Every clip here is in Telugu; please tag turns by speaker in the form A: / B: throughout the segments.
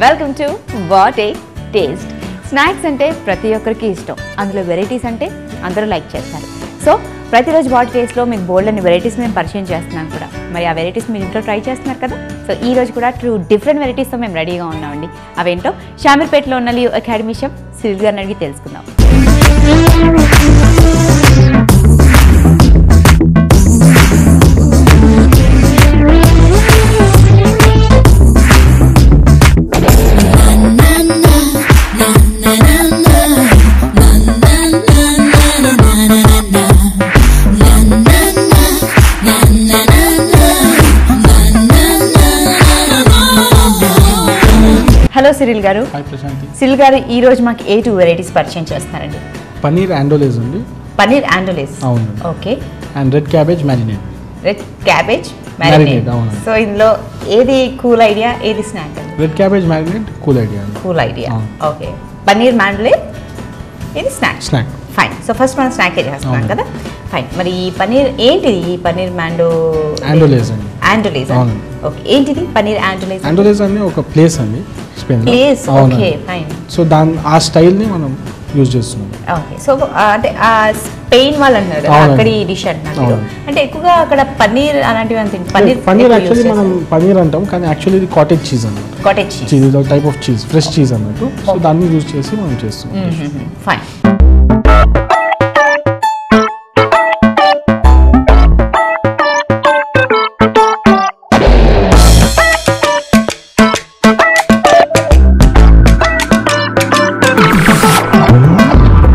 A: Welcome to what a taste. Snacks అంటే ప్రతి ఒక్కరికి ఇష్టం, అందులో వెరైటీస్ అంటే అందరూ లైక్ చేస్తారు. సో ప్రతిరోజు వాట్ టేస్ట్లో మీకు బోల్డ్ అని వెరైటీస్ మేము పరిచయం చేస్తున్నాను కూడా. మరి ఆ వెరైటీస్ మీరు ఇంట్లో ట్రై చేస్తున్నారు కదా. సో ఈ రోజు కూడా డిఫరెంట్ వెరైటీస్తో మేము రెడీగా ఉన్నామండి. అవేంటో షామీర్పేటలో ఉన్న లియో అకాడమీ షెఫ్ సిరిల్ గారిని అడిగి తెలుసుకుందాం. హలో సిరిల్ గారు. సిరిల్ గారు ఈ రోజు మాకు ఏ టూ వెరైటీస్ పరిచయం చేస్తున్నారండి?
B: పన్నీర్ ఆండోలేస్ అండి.
A: పన్నీర్ ఆండోలేస్,
B: అవును.
A: Okay.
B: And red cabbage marinate.
A: Red cabbage marinate, అవును. సో ఇందులో ఏది కూల్ ఐడియా, ఏది స్నాక్ అండి?
B: Red cabbage marinate cool idea.
A: Cool idea, okay. Paneer మ్యాండోలేస్, ఇది snack.
B: Snack,
A: fine. So first మనం స్నాక్ చేస్తున్నాం కదా, ఫైన్. మరి ఈ పన్నీర్ ఏంటిది? ఈ పన్నీర్
B: ఆండోలేస్ అండి.
A: ఆండోలేస్, ఓకే. ఏంటిది పన్నీర్ ఆండోలేస్?
B: ఆండోలేస్ అని ఒక ప్లేస్ అండి, Spain
A: place, okay, fine.
B: So ఆ స్టైల్ని మనం యూజ్ చేస్తున్నాం.
A: ఓకే. సో అంటే స్పెయిన్ వాళ్ళు అంటున్నారు అక్కడ ఈ డిష్ అంటున్నారు, అంటే ఎక్కువగా అక్కడ పన్నీర్ అలాంటివి అంత.
B: పన్నీర్ యాక్చువల్లీ మనం పన్నీర్ అంటాం, కానీ యాక్చువల్లీ ఇది కాటేజ్ చీజ్ అన్నమాట.
A: కాటేజ్ చీజ్,
B: ఇది ఒక type of cheese, fresh cheese అన్నట్టు. సో దాన్ని యూజ్ చేసి మనం చేస్తున్నాం.
A: ఫైన్.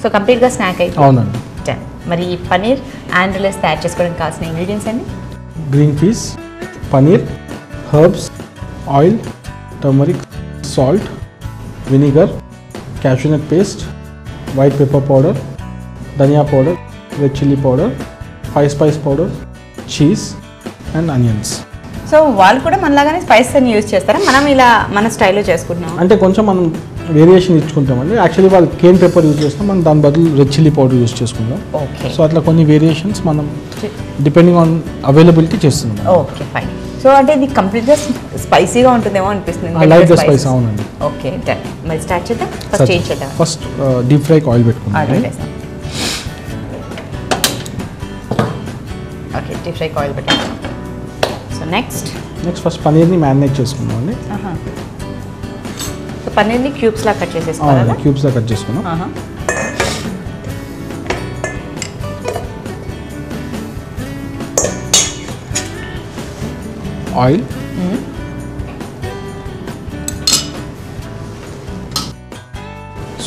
A: సో కంప్లీట్గా స్నాక్ అయితే,
B: అవునండి.
A: మరి ఈ పన్నీర్ ఆండోలేస్ తయారు చేసుకోవడానికి కావాల్సిన ఇంగ్రీడియంట్స్ అండి?
B: Green peas, paneer, herbs, oil, turmeric, salt, vinegar, cashew nut paste, white pepper powder, dhania powder, red chilli powder, 5 spice powder, cheese and onions.
A: So వాళ్ళు కూడా మనలాగానే స్పైసెస్ అని యూజ్ చేస్తారా? మనం ఇలా మన స్టైల్లో చేసుకుంటున్నాం
B: అంటే కొంచెం మనం వేరియేషన్ ఇచ్చుకుంటామండి. యాక్చువల్లీ వాళ్ళు కేన్ పెప్పర్ యూజ్ చేస్తాం, మనం దాని బదులు రెడ్ చిల్లీ పౌడర్ యూజ్ చేసుకుంటాం.
A: ఓకే.
B: సో అట్లా కొన్ని వేరియేషన్స్ మనం డిపెండింగ్ ఆన్ అవైలబిలిటీ చేస్తున్నాం.
A: Okay, fine. సో అంటే ఇది కంప్లీట్గా స్పైసీగా ఉంటుందేమో అనిపిస్తుంది.
B: లైక్ ద స్పైస్, అవునండి.
A: Okay, done. మరి స్టార్ట్ చేద్దాం. ఫస్ట్ చేంజ్ చేద్దాం.
B: ఫస్ట్ డీప్ ఫ్రైకి ఆయిల్ పెట్టుకుందాం.
A: ఓకే, డీప్ ఫ్రైకి ఆయిల్ పెట్టాం. సో నెక్స్ట్
B: ఫస్ట్ పన్నీర్ని మ్యారినేట్ చేసుకుందాం అండి.
A: సో పన్నీర్ని క్యూబ్స్ లా కట్ చేసేసుకోవాలి.
B: క్యూబ్స్ లా కట్ చేసుకున్నాం. Oil,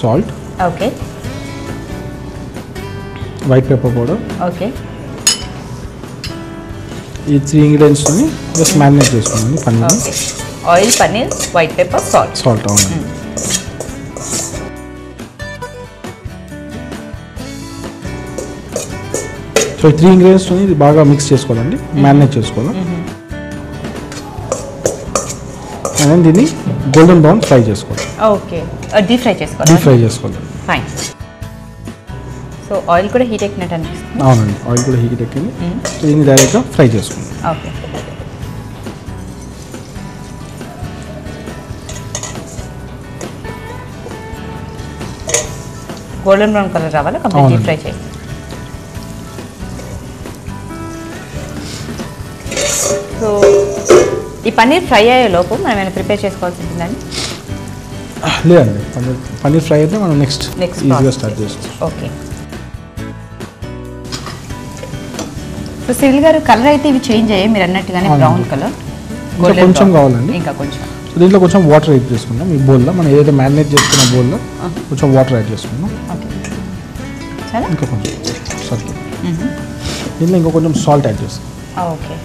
B: salt,
A: okay,
B: white pepper powder,
A: okay.
B: ఈ 3 ఇంగ్రీడియంట్స్ని జస్ట్ మ్యారినేట్ చేసుకున్నాం paneer.
A: Oil, paneer, white pepper, salt.
B: అవును. సో 3 ఇంగ్రీడియంట్స్ని ఇది బాగా మిక్స్ చేసుకోవాలండి, మ్యారినేట్ చేసుకోవాలి. అండ్ దీన్ని గోల్డెన్ బ్రౌన్ ఫ్రై చేసుకోవాలి.
A: ఓకే, డీప్ ఫ్రై చేసుకోవాలి. ఫైన్. సో ఆయిల్ కూడా హీట్ ఎక్కినట్టు అనిపిస్తుంది.
B: అవునండి, ఆయిల్ కూడా హీట్ ఎక్కింది. సో దీన్ని డైరెక్ట్గా ఫ్రై చేసుకుందాం.
A: ఓకే. గోల్డెన్ బ్రౌన్ కలర్ రావాలి, కంప్లీట్ డీప్ ఫ్రై చేసి. సో ఈ పన్నీర్ ఫ్రై అయ్యే లోపు మనం ఏమైనా ప్రిపేర్ చేసుకోవాల్సి ఉంటుందండి?
B: లేదండి, పన్నీర్ ఫ్రై అయితే మనం నెక్స్ట్ ఈజీగా స్టార్ట్ చేస్తాం.
A: ఓకే. సో సిరిల్ గారు, కలర్ అయితే ఇవి చేంజ్ అయ్యాయి మీరు అన్నట్టుగానే, బ్రౌన్ కలర్.
B: కొంచెం కావాలండి,
A: ఇంకా కొంచెం.
B: సో దీంట్లో కొంచెం వాటర్ యాడ్ చేసుకుందాం. ఈ బౌల్లో మనం ఏదైతే మ్యారినేట్ చేసుకున్న బౌల్లో కొంచెం వాటర్ యాడ్ చేసుకుందాం.
A: ఓకే, చాలా
B: ఇంకా కొంచెం సాల్ట్. దీంట్లో ఇంకా కొంచెం సాల్ట్ యాడ్ చేస్తాం.
A: ఓకే.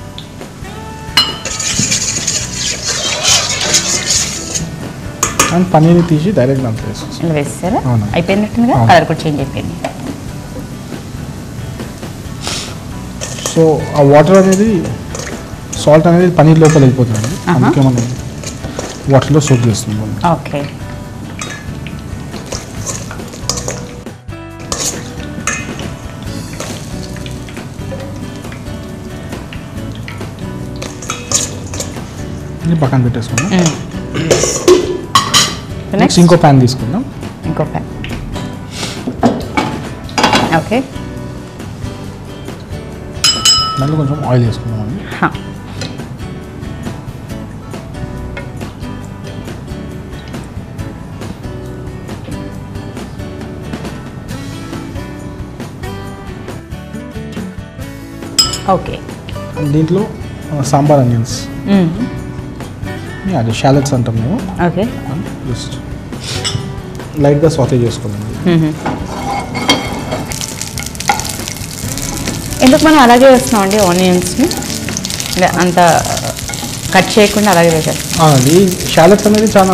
B: అండ్ పన్నీర్ని తీసి డైరెక్ట్ దాంట్లో వేసేస్తాం.
A: వేస్తారా? అయిపోయినట్టుగా, కలర్ కూడా చేంజ్ అయిపోయింది.
B: సో ఆ వాటర్ అనేది, సాల్ట్ అనేది పన్నీర్ లోపల వెళ్ళిపోతుంది, అందుకే మనం వాటర్లో సోక్ చేస్తున్నాం.
A: ఓకే.
B: ఇది పక్కన పెట్టేసుకున్నాం. నెక్స్ట్ ఇంకో ప్యాన్ తీసుకుందాం.
A: ఇంకో ప్యాన్. ఓకే,
B: దాంట్లో కొంచెం ఆయిల్ వేసుకుందాం అండి.
A: ఓకే,
B: దీంట్లో సాంబార్ ఆనియన్స్, అదే షాలెట్స్ అంటాం మేము.
A: ఓకే,
B: జస్ట్ లైట్గా సాటే చేసుకోవాలండి.
A: ఎందుకు మనం అలాగే వేస్తున్నాం అండి ఆనియన్స్ని, అంత కట్ చేయకుండా అలాగే వేసేస్తాం?
B: అవునండి, ఈ షాలెట్స్ అనేది చాలా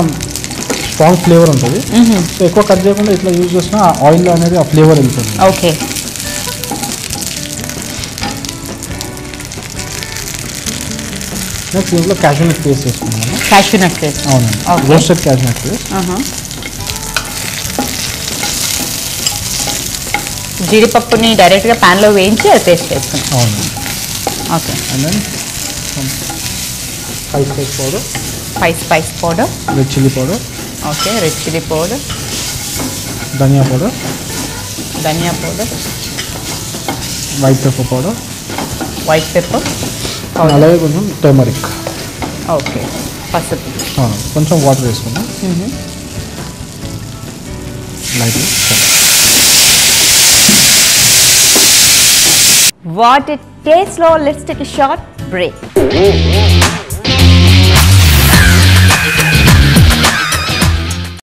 B: స్ట్రాంగ్ ఫ్లేవర్ ఉంటుంది. సో ఎక్కువ కట్ చేయకుండా ఇట్లా యూజ్ చేసినా ఆయిల్లో అనేది ఆ ఫ్లేవర్ వెళ్తుంది.
A: ఓకే,
B: నెక్స్ట్ దీంట్లో క్యాష్యూ నట్ పేస్ట్ వేసుకున్నాము.
A: Cashew nut paste?
B: అవునండి, రోస్టెడ్ క్యాష్యూ నట్ పేస్ట్.
A: జీడిపప్పుని డైరెక్ట్గా ప్యాన్లో వేయించి అది పేస్ట్ చేసుకున్నాం.
B: అవునండి.
A: Okay,
B: and then spice powder,
A: spice powder,
B: red chilli powder.
A: Okay, red chilli powder,
B: dhania powder, white pepper powder, అలాగే కొంచెం టర్మరిక్.
A: ఓకే, పసుపు.
B: కొంచెం వాటర్ వేసుకుందాం. Light.
A: What it tastes, let's take a short break.